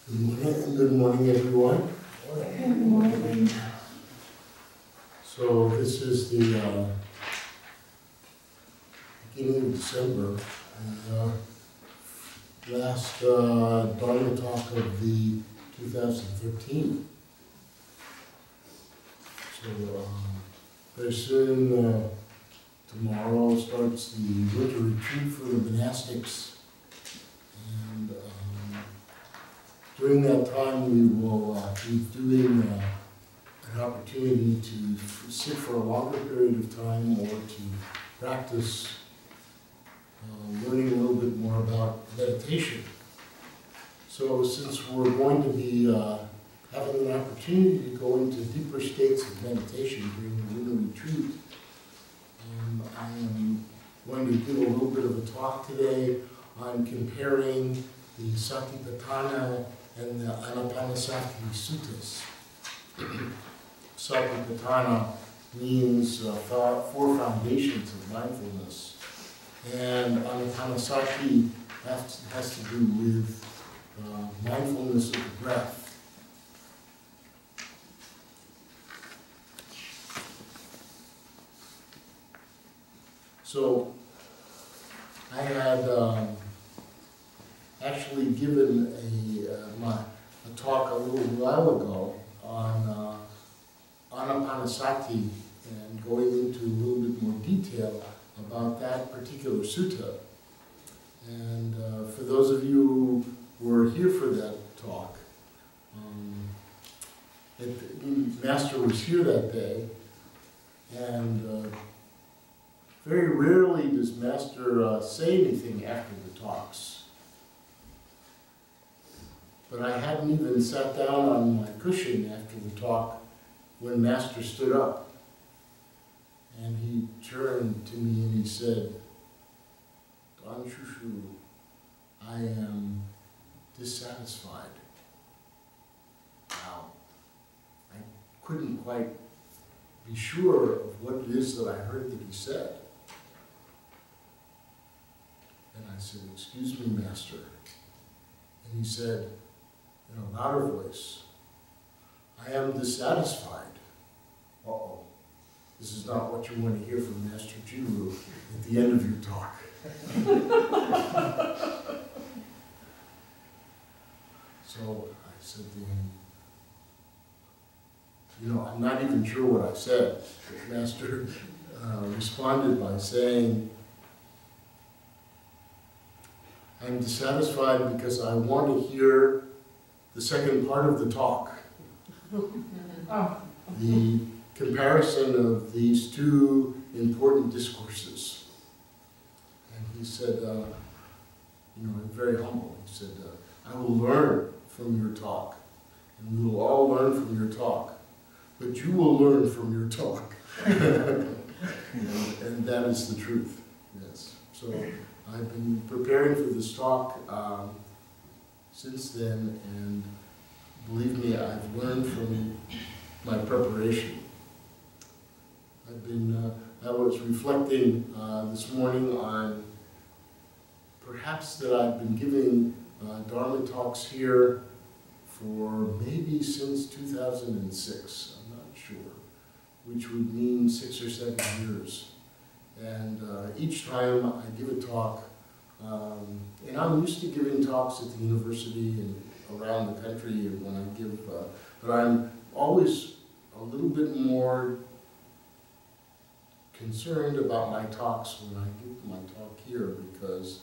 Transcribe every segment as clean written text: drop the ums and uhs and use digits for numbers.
Good morning, everyone. Good morning. So this is the beginning of December, the last Dharma talk of the 2013. So very soon, tomorrow starts the winter retreat for the monastics. And during that time, we will be doing an opportunity to sit for a longer period of time or to practice learning a little bit more about meditation. So since we're going to be having an opportunity to go into deeper states of meditation during the winter retreat, I am going to give a little bit of a talk today on comparing the Satipatthana and the Anapanasati suttas. Satipatthana means four foundations of mindfulness, and Anapanasati has to do with mindfulness of the breath. So I had actually given a talk a little while ago on Anapanasati and going into a little bit more detail about that particular sutta. And for those of you who were here for that talk, the Master was here that day, and very rarely does Master say anything after the talks. But I hadn't even sat down on my cushion after the talk when Master stood up. And he turned to me and he said, "Don Shushu, I am dissatisfied." Now, I couldn't quite be sure of what it is that I heard that he said. And I said, "Excuse me, Master." And he said, in a louder voice, "I am dissatisfied." Uh-oh. This is not what you want to hear from Master Jiru at the end of your talk. So I said to him, I'm not even sure what I said. But Master responded by saying, "I'm dissatisfied because I want to hear the second part of the talk." Oh. The comparison of these two important discourses. And he said, very humble, he said, "I will learn from your talk, and we will all learn from your talk, but you will learn from your talk." and that is the truth, yes. So I've been preparing for this talk since then, and believe me, I've learned from my preparation. I was reflecting this morning on perhaps that I've been giving Dharma talks here for maybe since 2006, I'm not sure, which would mean 6 or 7 years. And each time I give a talk, and I'm used to giving talks at the university and around the country when I give, but I'm always a little bit more concerned about my talks when I give my talk here, because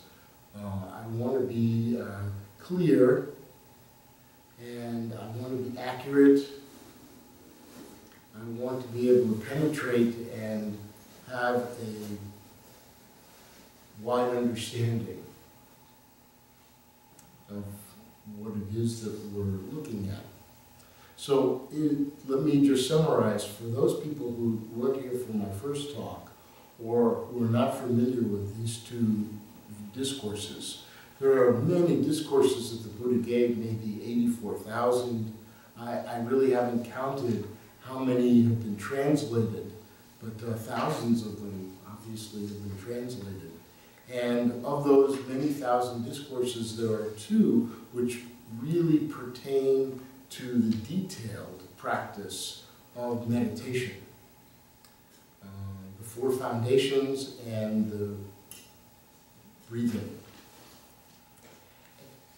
I want to be clear, and I want to be accurate. I want to be able to penetrate and have a wide understanding of what it is that we're looking at. So let me just summarize for those people who weren't here for my first talk or who are not familiar with these two discourses. There are many discourses that the Buddha gave, maybe 84,000. I really haven't counted how many have been translated, but thousands of them obviously have been translated. And of those many thousand discourses, there are two which really pertain to the detailed practice of meditation. The four foundations and the breathing.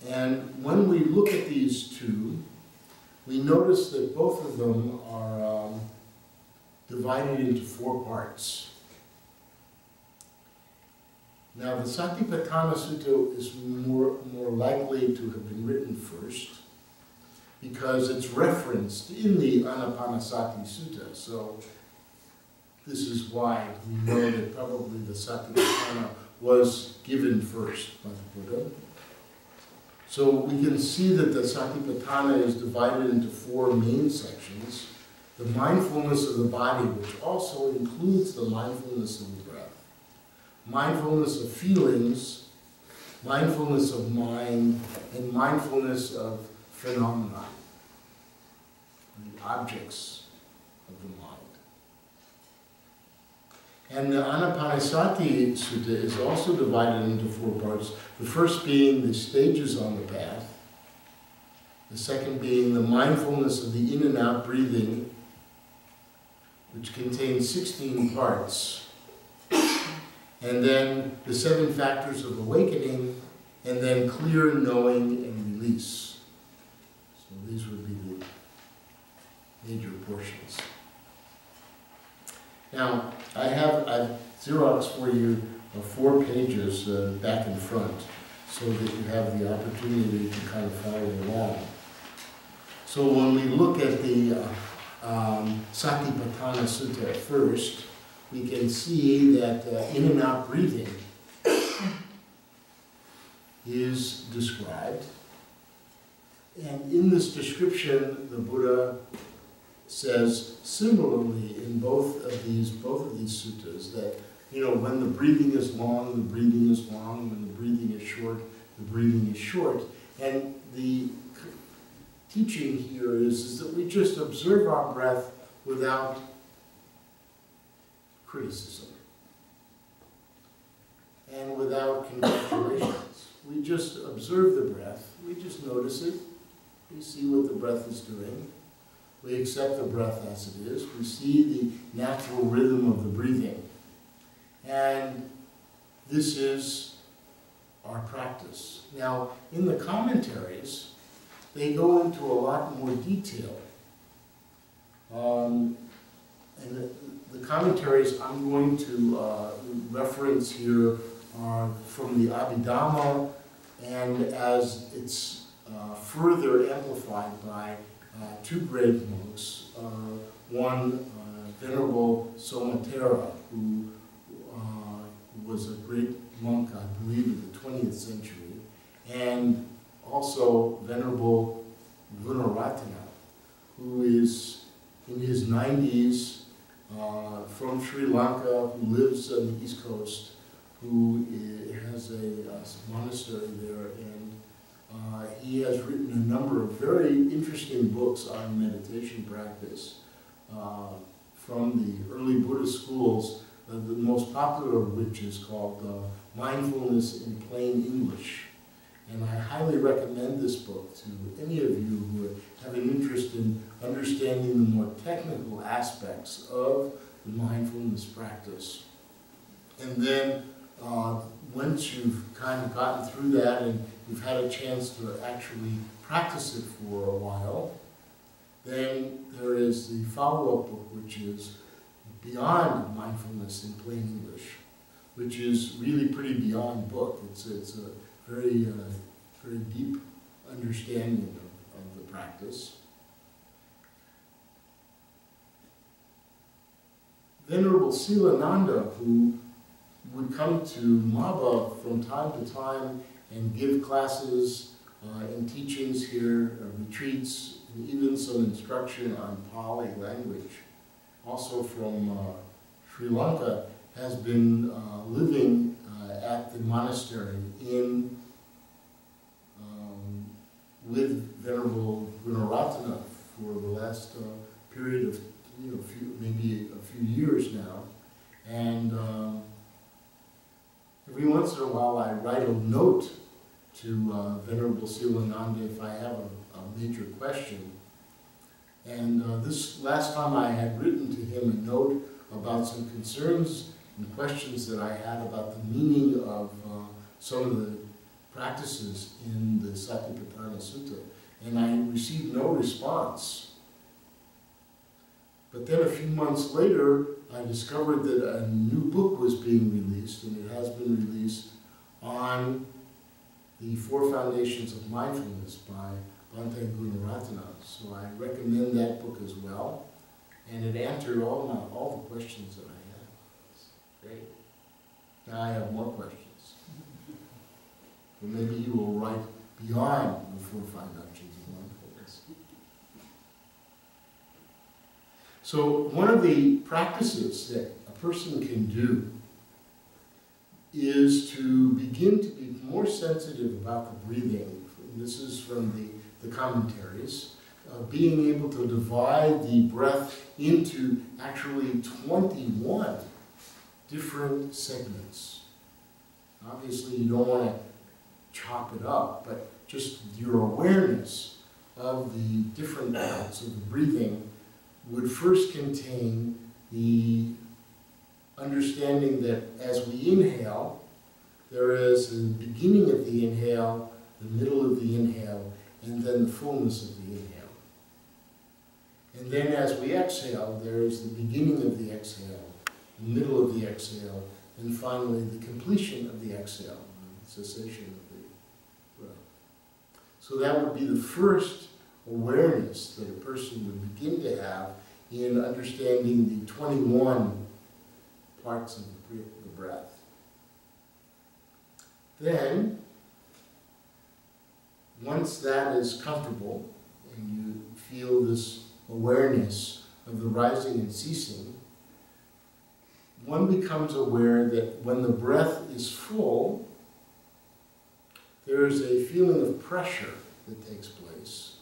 And when we look at these two, we notice that both of them are divided into four parts. Now, the Satipatthana Sutta is more likely to have been written first because it's referenced in the Anapanasati Sutta. So this is why we know that probably the Satipatthana was given first by the Buddha. So we can see that the Satipatthana is divided into four main sections. The mindfulness of the body, which also includes the mindfulness of the breath. Mindfulness of feelings, mindfulness of mind, and mindfulness of phenomena, the objects of the mind. And the Anapanasati Sutta is also divided into four parts. The first being the stages on the path. The second being the mindfulness of the in and out breathing, which contains 16 parts. And then the 7 factors of awakening, and then clear knowing and release. So these would be the major portions. Now, I've Xeroxed for you 4 pages back and front, so that you have the opportunity to kind of follow along. So when we look at the Satipatthana Sutta first, we can see that in and out breathing is described. And in this description, the Buddha says similarly in both of these suttas that, you know, when the breathing is long, the breathing is long. When the breathing is short, the breathing is short. And the teaching here is that we just observe our breath without criticism and without congratulations. We just observe the breath. We just notice it. We see what the breath is doing. We accept the breath as it is. We see the natural rhythm of the breathing. And this is our practice. Now, in the commentaries, they go into a lot more detail. And the commentaries I'm going to reference here are from the Abhidhamma, and as it's further amplified by 2 great monks, one Venerable Somatera, who was a great monk, I believe, of the 20th century, and also Venerable Gunaratana, who is in his 90s, from Sri Lanka, who lives on the East Coast, who has a monastery there, and he has written a number of very interesting books on meditation practice from the early Buddhist schools, the most popular of which is called Mindfulness in Plain English. And I highly recommend this book to any of you who have an interest in understanding the more technical aspects of the mindfulness practice. And then once you've kind of gotten through that and you've had a chance to actually practice it for a while, then there is the follow-up book, which is Beyond Mindfulness in Plain English, which is really pretty beyond book. It's a very, very deep understanding of the practice. Venerable Silananda, who would come to Maba from time to time and give classes and teachings here, retreats, and even some instruction on Pali language, also from Sri Lanka, has been living at the monastery with Venerable Gunaratana for the last period of maybe a few years now. And every once in a while I write a note to Venerable Xiankuan if I have a major question. And this last time I had written to him a note about some concerns and questions that I had about the meaning of some of the practices in the Satipatthana Sutta, and I received no response. But then a few months later, I discovered that a new book was being released, and it has been released, on the Four Foundations of Mindfulness by Bhante Gunaratana. So I recommend that book as well, and it answered all the questions that I had. Great. Now I have more questions. But maybe you will write beyond the Four Foundations of Mindfulness. So one of the practices that a person can do is to begin to be more sensitive about the breathing. This is from the commentaries. Being able to divide the breath into actually 21 different segments. Obviously you don't want to chop it up, but just your awareness of the different parts of the breathing would first contain the understanding that as we inhale, there is the beginning of the inhale, the middle of the inhale, and then the fullness of the inhale. And then as we exhale, there is the beginning of the exhale, the middle of the exhale, and finally the completion of the exhale, the cessation of the breath. So that would be the first awareness that a person would begin to have in understanding the 21 parts of the breath. Then, once that is comfortable and you feel this awareness of the rising and ceasing, one becomes aware that when the breath is full, there is a feeling of pressure that takes place.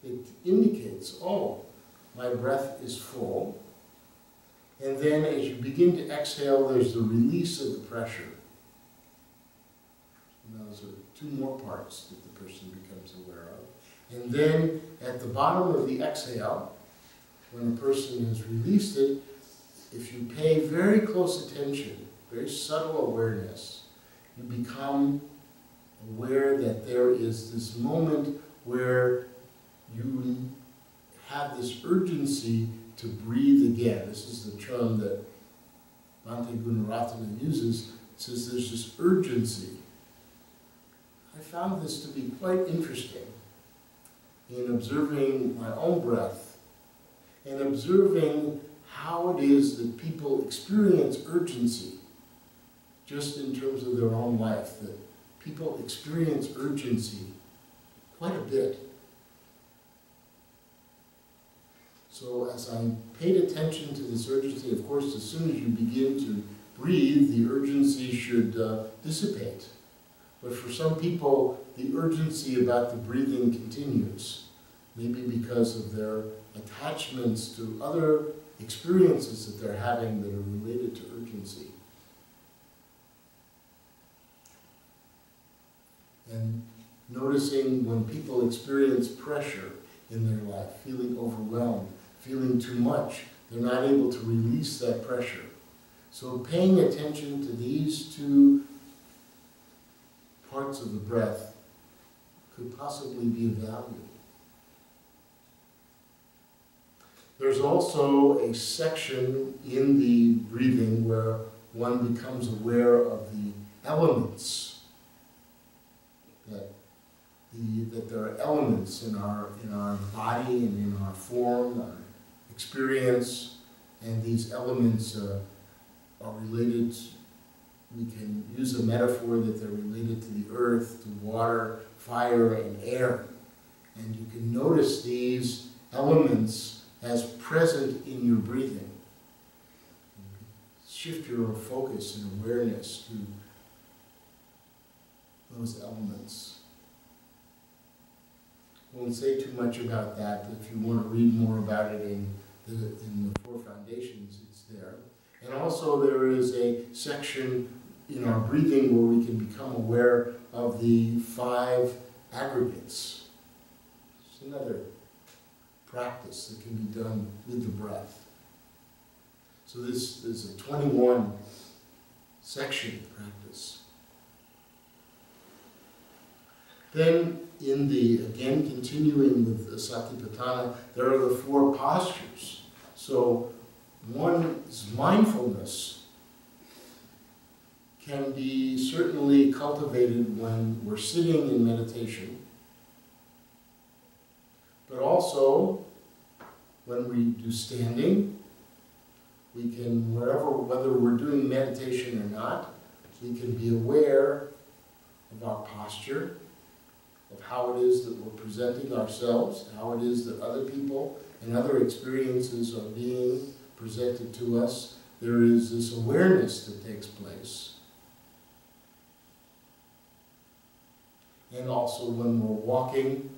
It indicates, oh, my breath is full. And then as you begin to exhale, there's the release of the pressure. And those are two more parts that the person becomes aware of. And then at the bottom of the exhale, when a person has released it, if you pay very close attention, very subtle awareness, you become aware that there is this moment where you have this urgency to breathe again. This is the term that Bhante Gunaratana uses. It says there's this urgency. I found this to be quite interesting in observing my own breath and observing how it is that people experience urgency just in terms of their own life, that people experience urgency quite a bit. So as I paid attention to this urgency, of course, as soon as you begin to breathe, the urgency should dissipate. But for some people, the urgency about the breathing continues, maybe because of their attachments to other experiences that they're having that are related to urgency. And noticing when people experience pressure in their life, feeling overwhelmed, feeling too much, they're not able to release that pressure. So paying attention to these two parts of the breath could possibly be of value. There's also a section in the breathing where one becomes aware of the elements, that there are elements in our body and in our form, our experience, and these elements are related. We can use a metaphor that they're related to the earth, to water, fire, and air. And you can notice these elements as present in your breathing. Shift your focus and awareness to those elements. I won't say too much about that. If you want to read more about it in the Four Foundations, it's there. And also there is a section in our breathing where we can become aware of the 5 aggregates. It's another practice that can be done with the breath. So this is a 21 section practice. Then in the, again continuing with the Satipatthana, there are the 4 postures. So one's mindfulness can be certainly cultivated when we're sitting in meditation, but also when we do standing. We can, whether we're doing meditation or not, we can be aware of our posture, of how it is that we're presenting ourselves, how it is that other people and other experiences are being presented to us. There is this awareness that takes place. And also when we're walking,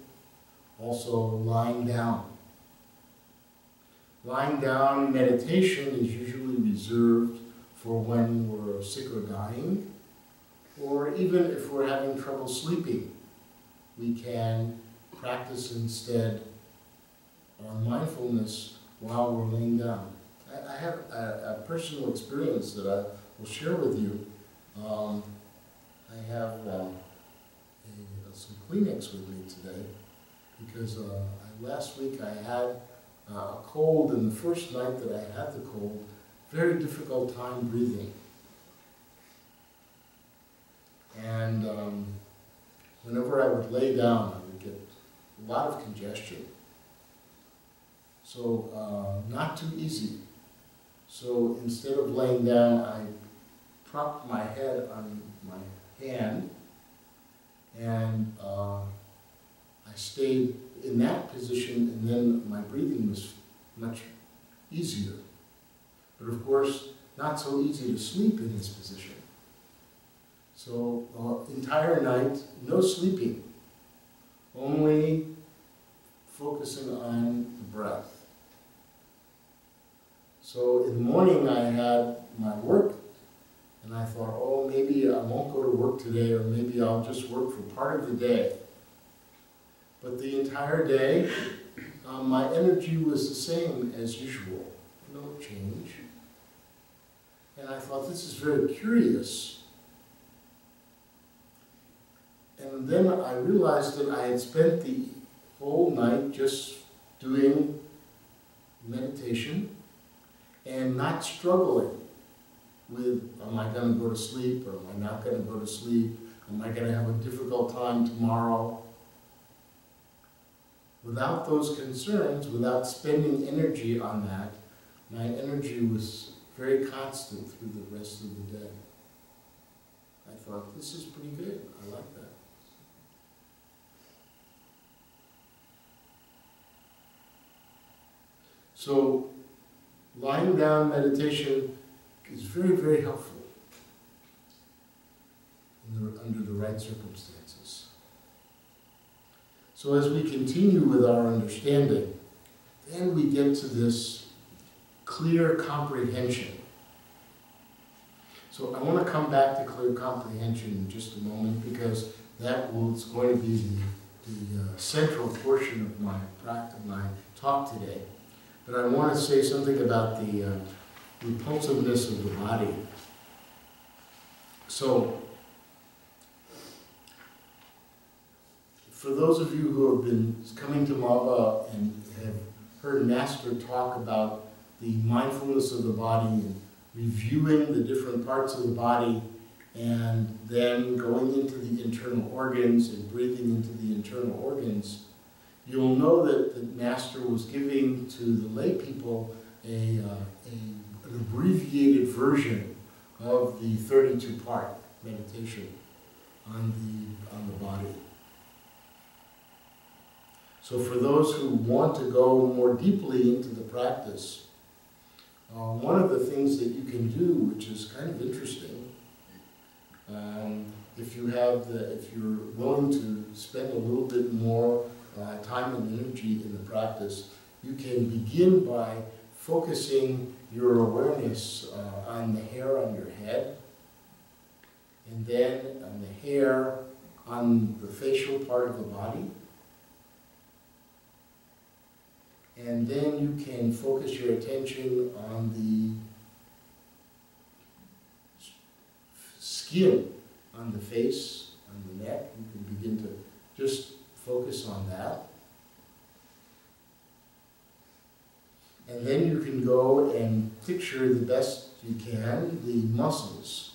also lying down. Lying down meditation is usually reserved for when we're sick or dying, or even if we're having trouble sleeping. We can practice instead our mindfulness while we're laying down. I have a personal experience that I will share with you. I have some Kleenex with me today because last week I had a cold, and the first night that I had the cold, very difficult time breathing. And whenever I would lay down, I would get a lot of congestion. So not too easy. So instead of laying down, I propped my head on my hand, and I stayed in that position, and then my breathing was much easier. But of course, not so easy to sleep in this position. So entire night, no sleeping, only focusing on the breath. So in the morning I had my work, and I thought, oh, maybe I won't go to work today, or maybe I'll just work for part of the day. But the entire day, my energy was the same as usual, no change. And I thought, this is very curious. And then I realized that I had spent the whole night just doing meditation and not struggling with, am I going to go to sleep, or am I not going to go to sleep? Am I going to have a difficult time tomorrow? Without those concerns, without spending energy on that, my energy was very constant through the rest of the day. I thought, this is pretty good. I like that. So, lying down meditation is very, very helpful under the right circumstances. So as we continue with our understanding, then we get to this clear comprehension. So I want to come back to clear comprehension in just a moment, because that is going to be the central portion of my talk today. But I want to say something about the repulsiveness of the body. So, for those of you who have been coming to Mava and have heard Master talk about the mindfulness of the body and reviewing the different parts of the body, and then going into the internal organs and breathing into the internal organs, you'll know that the Master was giving to the lay people an abbreviated version of the 32-part meditation on the body. So for those who want to go more deeply into the practice, one of the things that you can do, which is kind of interesting, if you're willing to spend a little bit more time and energy in the practice, you can begin by focusing your awareness on the hair on your head, and then on the hair, on the facial part of the body. And then you can focus your attention on the skin, on the face, on the neck. You can begin to just focus on that. And then you can go and picture the best you can the muscles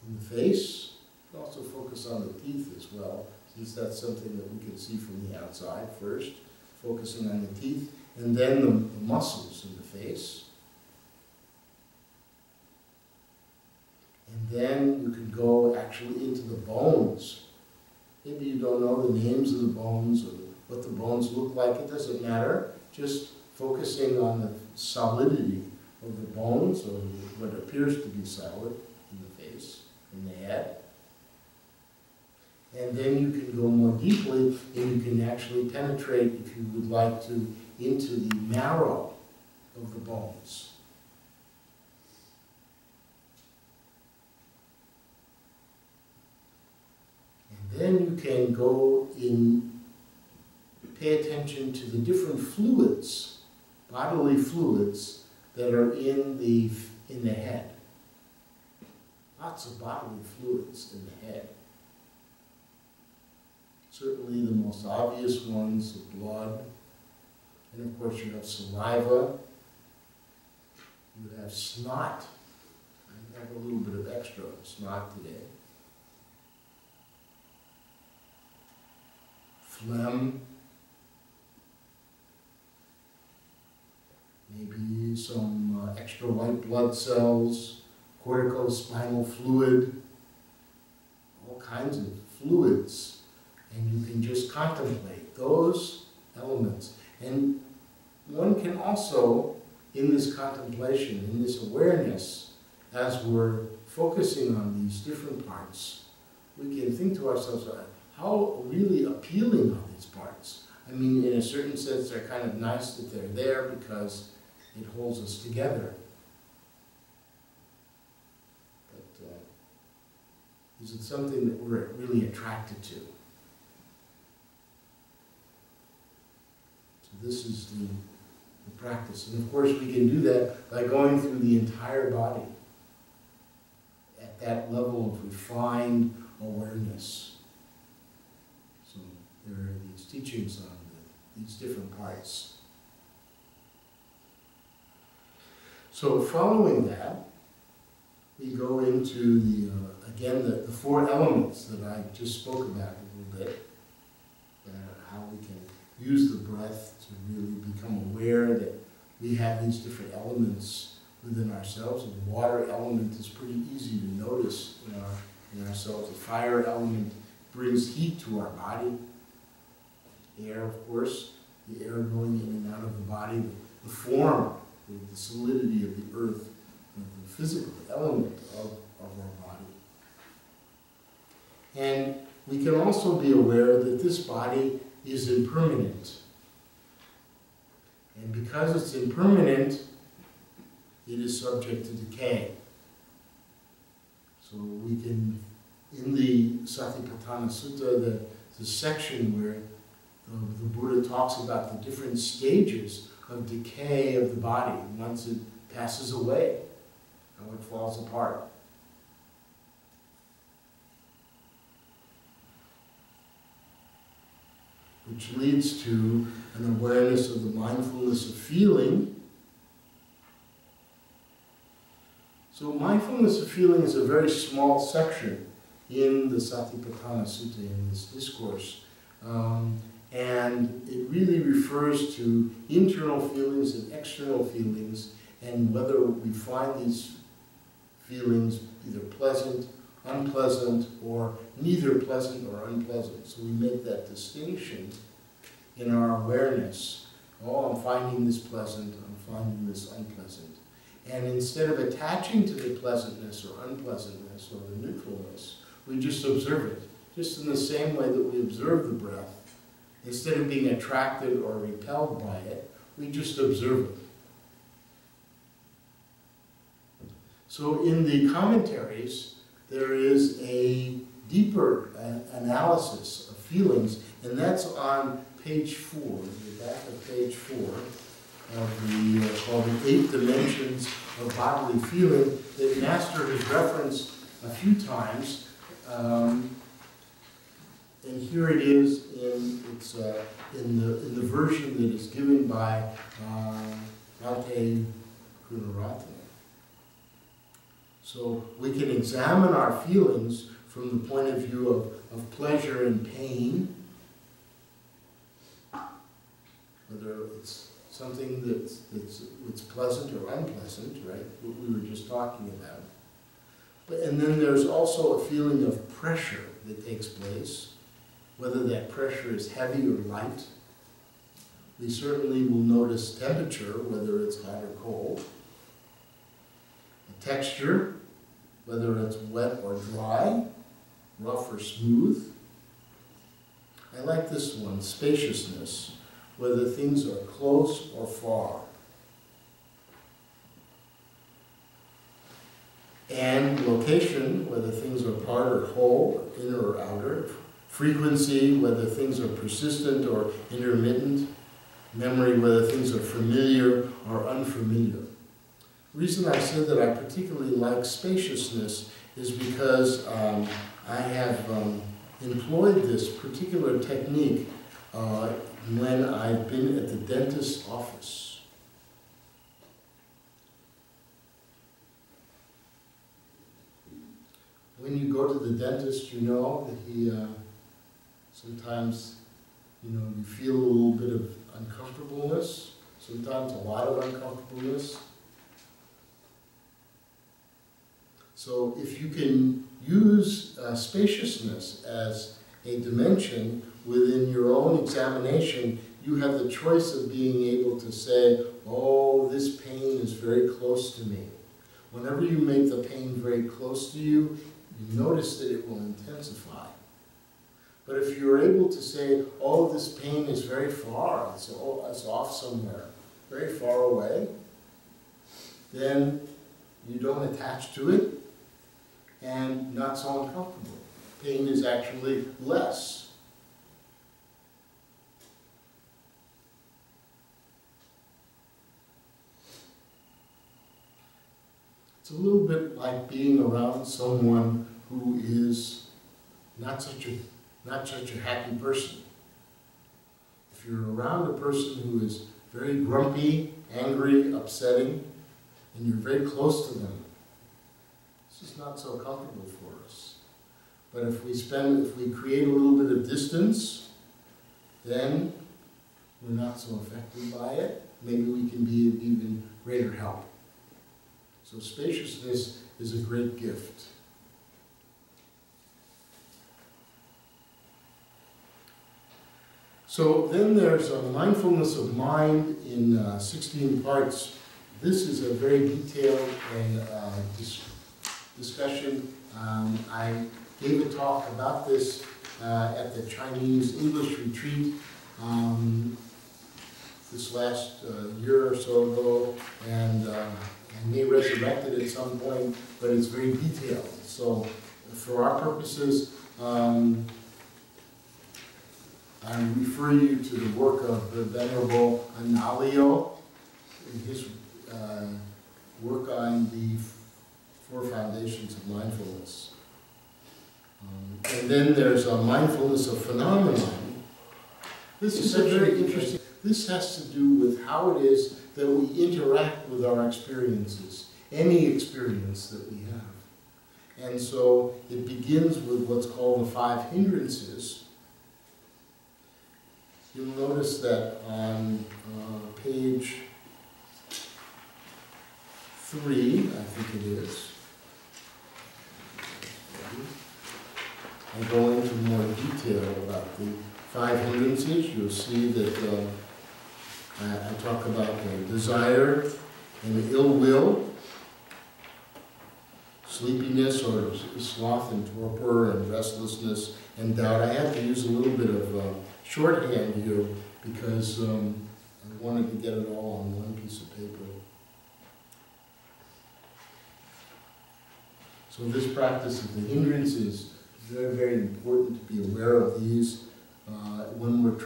in the face. You can also focus on the teeth as well, since that's something that we can see from the outside first. Focusing on the teeth, and then the muscles in the face. And then you can go actually into the bones. Maybe you don't know the names of the bones or what the bones look like. It doesn't matter. Just focusing on the solidity of the bones, or what appears to be solid in the face, in the head. And then you can go more deeply, and you can actually penetrate, if you would like to, into the marrow of the bones. And then you can go in, pay attention to the different fluids, bodily fluids, that are in the head. Lots of bodily fluids in the head. Certainly the most obvious ones, the blood, and of course you have saliva, you have snot. I have a little bit of extra snot today. Phlegm, maybe some extra white blood cells, corticospinal fluid, all kinds of fluids. And you can just contemplate those elements. And one can also, in this contemplation, in this awareness, as we're focusing on these different parts, we can think to ourselves, how really appealing are these parts? I mean, in a certain sense, they're kind of nice that they're there because it holds us together. But is it something that we're really attracted to? This is the practice. And of course we can do that by going through the entire body at that level of refined awareness. So there are these teachings on these different parts. So following that, we go into again the four elements that I just spoke about a little bit, how we can use the breath to really become aware that we have these different elements within ourselves. And the water element is pretty easy to notice in ourselves. The fire element brings heat to our body. Air, of course, the air going in and out of the body, the form, the solidity of the earth, the physical element of our body. And we can also be aware that this body is impermanent. And because it's impermanent, it is subject to decay. So we can, in the Satipatthana Sutta, the section where the Buddha talks about the different stages of decay of the body once it passes away, how it falls apart. Which leads to an awareness of the mindfulness of feeling. So mindfulness of feeling is a very small section in the Satipatthana Sutta, in this discourse. And it really refers to internal feelings and external feelings, and whether we find these feelings either pleasant, unpleasant, or neither pleasant or unpleasant. So we make that distinction in our awareness. Oh, I'm finding this pleasant, I'm finding this unpleasant. And instead of attaching to the pleasantness or unpleasantness or the neutralness, we just observe it. Just in the same way that we observe the breath, instead of being attracted or repelled by it, we just observe it. So in the commentaries, there is a deeper analysis of feelings, and that's on page 4, the back of page 4 of the called the 8 Dimensions of Bodily Feeling that Master has referenced a few times. And here it is in the version that is given by Bhante Gunaratana. So we can examine our feelings from the point of view of pleasure and pain, whether it's something that's pleasant or unpleasant, right? What we were just talking about. And then there's also a feeling of pressure that takes place, whether that pressure is heavy or light. We certainly will notice temperature, whether it's hot or cold. A texture, whether it's wet or dry, rough or smooth. I like this one, spaciousness, whether things are close or far. And location, whether things are part or whole, inner or outer. Frequency, whether things are persistent or intermittent. Memory, whether things are familiar or unfamiliar. The reason I said that I particularly like spaciousness is because I have employed this particular technique when I've been at the dentist's office. When you go to the dentist, you know that he sometimes, you feel a little bit of uncomfortableness, sometimes a lot of uncomfortableness. So if you can use spaciousness as a dimension within your own examination, you have the choice of being able to say, oh, this pain is very close to me. Whenever you make the pain very close to you, you notice that it will intensify. But if you're able to say, oh, this pain is very far, it's off somewhere, very far away, then you don't attach to it and not so uncomfortable. Pain is actually less. It's a little bit like being around someone who is not such a happy person. If you're around a person who is very grumpy, angry, upsetting, and you're very close to them, this is not so comfortable for us. But if we create a little bit of distance, then we're not so affected by it. Maybe we can be of even greater help. So spaciousness is a great gift. So then there's a mindfulness of mind in 16 parts. This is a very detailed and discussion. I gave a talk about this at the Chinese English retreat this last year or so ago, and I may resurrect it at some point, but it's very detailed. So for our purposes, I refer you to the work of the Venerable Analayo in his work on the 4 foundations of mindfulness. And then there's a mindfulness of phenomenon. This is very interesting. This has to do with how it is that we interact with our experiences, any experience that we have. And so it begins with what's called the 5 hindrances. You'll notice that on page 3, I think it is, I go into more detail about the 5 hindrances. You'll see that I talk about desire and ill will, sleepiness or sloth and torpor and restlessness and doubt. I had to use a little bit of shorthand here because I wanted to get it all on one piece of paper. So this practice of the hindrance is very, very important to be aware of these. When we're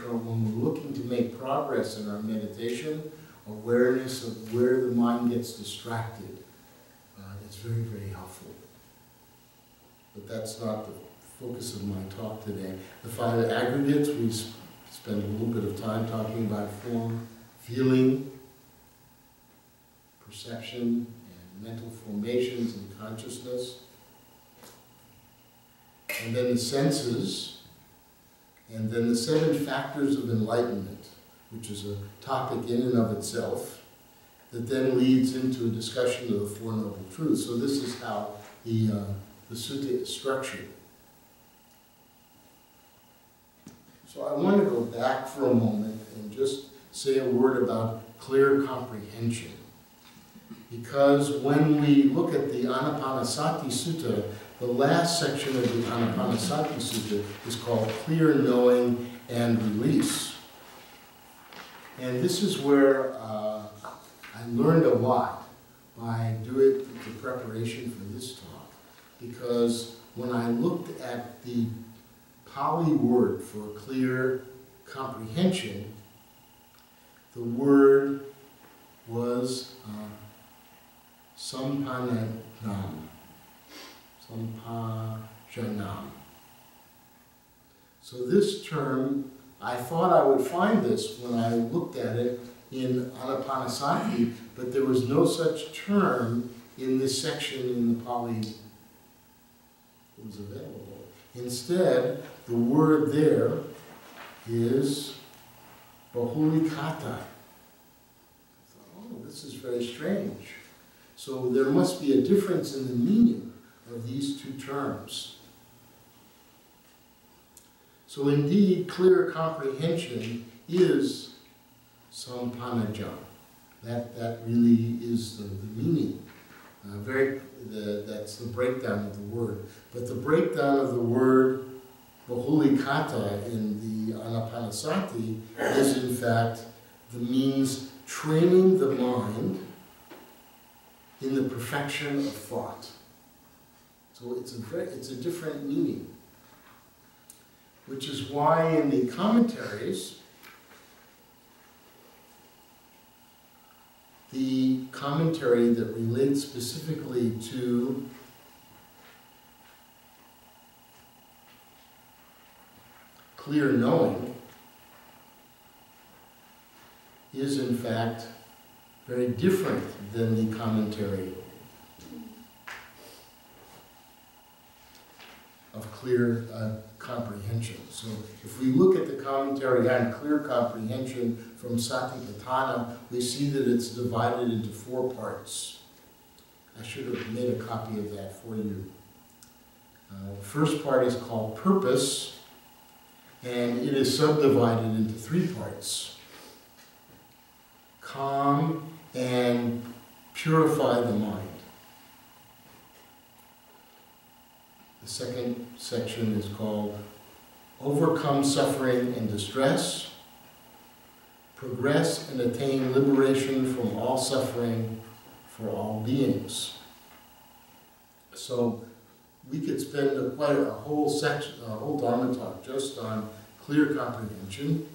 looking to make progress in our meditation, awareness of where the mind gets distracted is very, very helpful. But that's not the focus of my talk today. The 5 aggregates, we spend a little bit of time talking about form, feeling, perception, and mental formations and consciousness. And then the senses, and then the 7 factors of enlightenment, which is a topic in and of itself, that then leads into a discussion of the Four Noble Truths. So this is how the sutta is structured. So I want to go back for a moment and just say a word about clear comprehension. Because when we look at the Anapanasati Sutta, the last section of the Anapanasati Sutta is called Clear Knowing and Release. And this is where I learned a lot by doing the preparation for this talk. Because when I looked at the Pali word for clear comprehension, the word was sampananam. Sampajanam. So this term, I thought I would find this when I looked at it in Anapanasati, but there was no such term in this section in the Pali that was available. Instead, the word there is bahulikata. Oh, this is very strange. So there must be a difference in the meaning of these 2 terms. So indeed, clear comprehension is sampanajam. That really is the meaning. That's the breakdown of the word. But the breakdown of the word bahulikata in the Anapanasati is in fact the means training the mind in the perfection of thought. So it's a different meaning. Which is why in the commentaries, the commentary that relates specifically to clear knowing is in fact very different than the commentary of clear comprehension. So if we look at the commentary on clear comprehension from Satipatthana, we see that it's divided into 4 parts. I should have made a copy of that for you. The first part is called purpose, and it is subdivided into 3 parts. Calm and purify the mind. The second section is called Overcome Suffering and Distress, Progress and Attain Liberation from All Suffering for All Beings. So we could spend quite a whole section, a whole Dharma talk just on clear comprehension,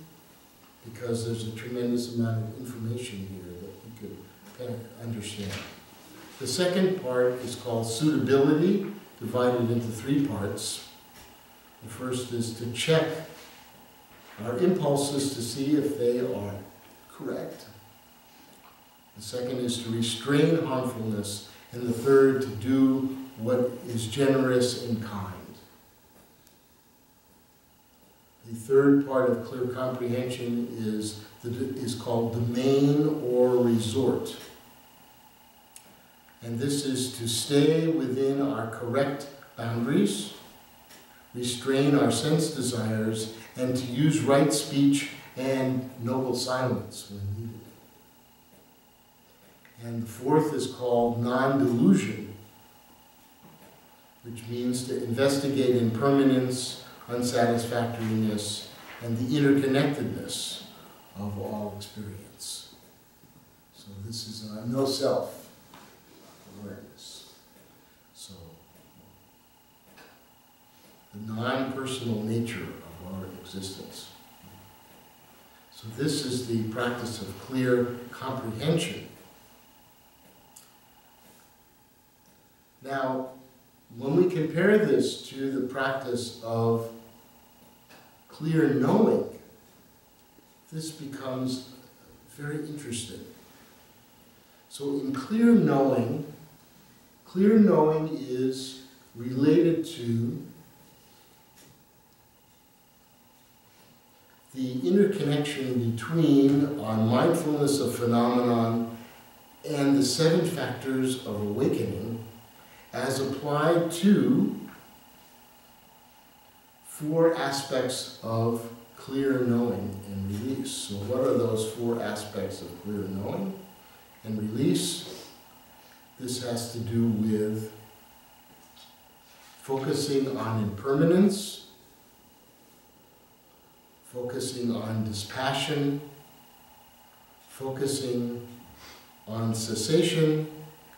because there's a tremendous amount of information here that we could kind of understand. The second part is called suitability, divided into 3 parts. The first is to check our impulses to see if they are correct. The second is to restrain harmfulness. And the third, to do what is generous and kind. The third part of clear comprehension is called domain or resort. And this is to stay within our correct boundaries, restrain our sense desires, and to use right speech and noble silence when needed. And the fourth is called non-delusion, which means to investigate impermanence, unsatisfactoriness, and the interconnectedness of all experience. So this is no self awareness. So the non-personal nature of our existence. So this is the practice of clear comprehension. Now, when we compare this to the practice of clear knowing, this becomes very interesting. So in clear knowing is related to the interconnection between our mindfulness of phenomenon and the 7 factors of awakening as applied to 4 aspects of clear knowing and release. So what are those 4 aspects of clear knowing and release? This has to do with focusing on impermanence, focusing on dispassion, focusing on cessation,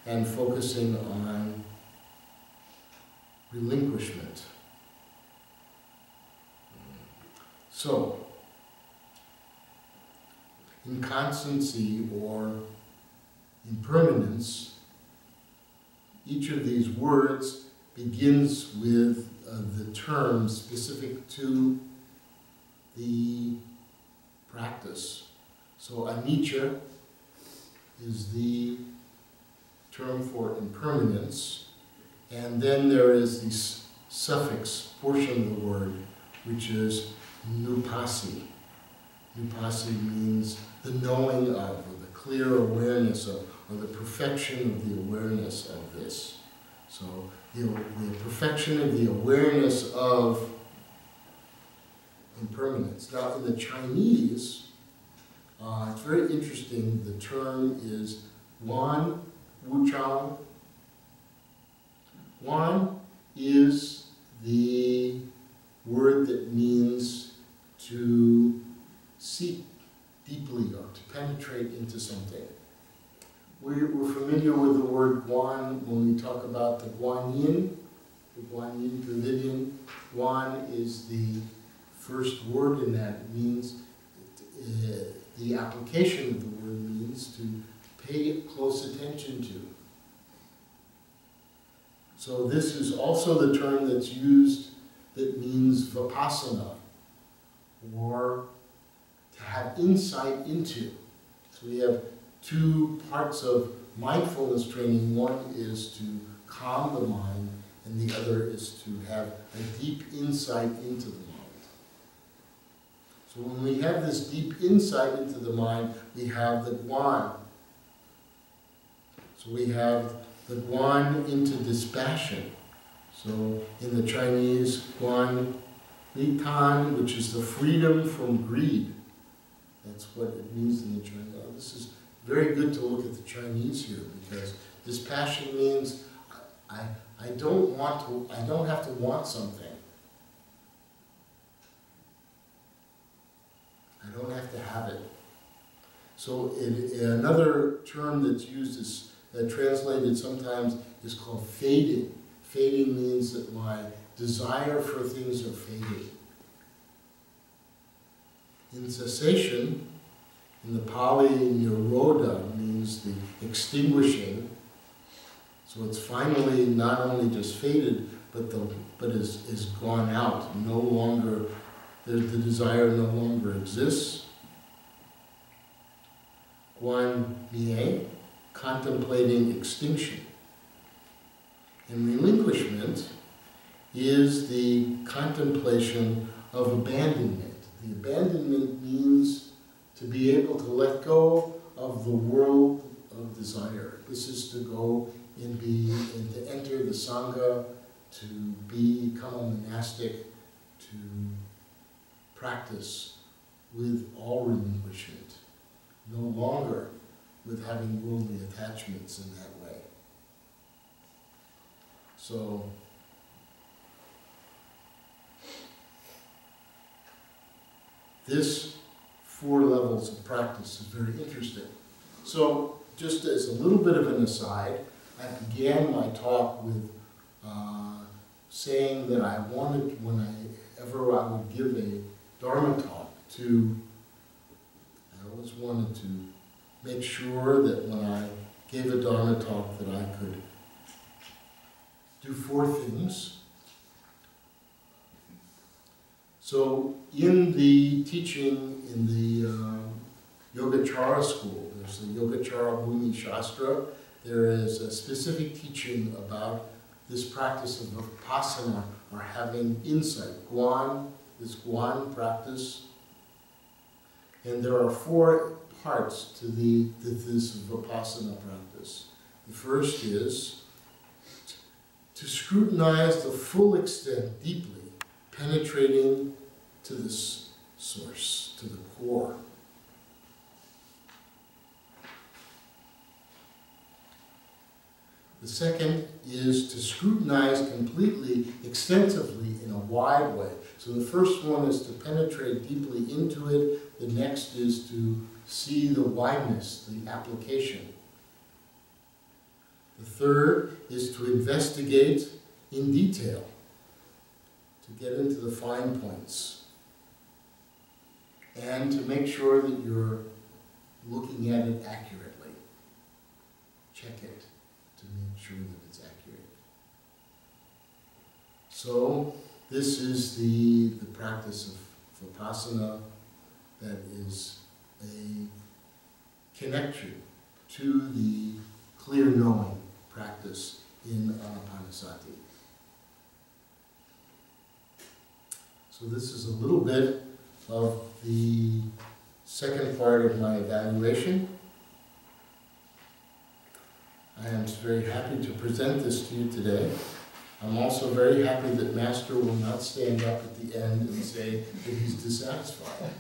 and focusing on relinquishment. So, inconstancy or impermanence, each of these words begins with the term specific to the practice. So anicca is the term for impermanence, and then there is the suffix portion of the word, which is nupasi. Nupasi means the knowing of, or the clear awareness of, or the perfection of the awareness of this. So the perfection of the awareness of impermanence. Now in the Chinese, it's very interesting, the term is Wan Wuchang. Wan is the word that means to seek deeply or to penetrate into something. We're familiar with the word Guan when we talk about the Guanyin Pavilion. Guan is the first word in that. It means, the application of the word means to pay close attention to. So this is also the term that's used that means vipassana, or to have insight into. So we have 2 parts of mindfulness training. One is to calm the mind, and the other is to have a deep insight into the mind. So when we have this deep insight into the mind, we have the Guan. So we have the Guan into dispassion. So in the Chinese, Guan Li Tan, which is the freedom from greed. That's what it means in the Chinese. This is very good to look at the Chinese here, because dispassion means I don't have to want something. I don't have to have it. So another term that's used is translated sometimes is called fading. Fading means that my desire for things are fading. In cessation, in the Pali, nirodha means the extinguishing. So it's finally not only just faded, but is gone out. No longer, the desire no longer exists. Guan Mie, contemplating extinction. And relinquishment is the contemplation of abandonment. The abandonment means to be able to let go of the world of desire. This is to go and to enter the Sangha, to become a monastic, to practice with all relinquishment, no longer with having worldly attachments in that way. So, this 4 levels of practice is very interesting. So, just as a little bit of an aside, I began my talk with saying that I wanted, whenever I would give a Dharma talk, I always wanted to make sure that when I gave a Dharma talk that I could do 4 things. So in the teaching in the Yogacara school, there's the Yogacara Bhumi Shastra. There is a specific teaching about this practice of vipassana, or having insight, this guan practice. And there are 4 parts to this vipassana practice. The first is to scrutinize the full extent deeply, penetrating to this source, to the core. The second is to scrutinize completely, extensively, in a wide way. So the first one is to penetrate deeply into it. The next is to see the wideness, the application. The third is to investigate in detail, to get into the fine points, and to make sure that you're looking at it accurately. Check it to make sure that it's accurate. So this is the practice of vipassana that is a connection to the clear knowing practice in Anapanasati. So this is a little bit of the second part of my evaluation. I am very happy to present this to you today. I'm also very happy that Master will not stand up at the end and say that he's dissatisfied.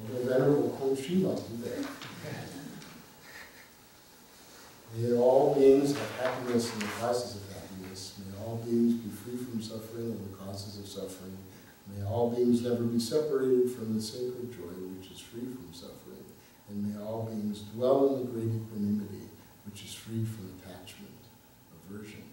The Venerable Kongshi might do that. May all beings have happiness and the causes of happiness. May all beings be free from suffering and the causes of suffering. May all beings never be separated from the sacred joy which is free from suffering. And may all beings dwell in the great equanimity which is free from attachment, aversion,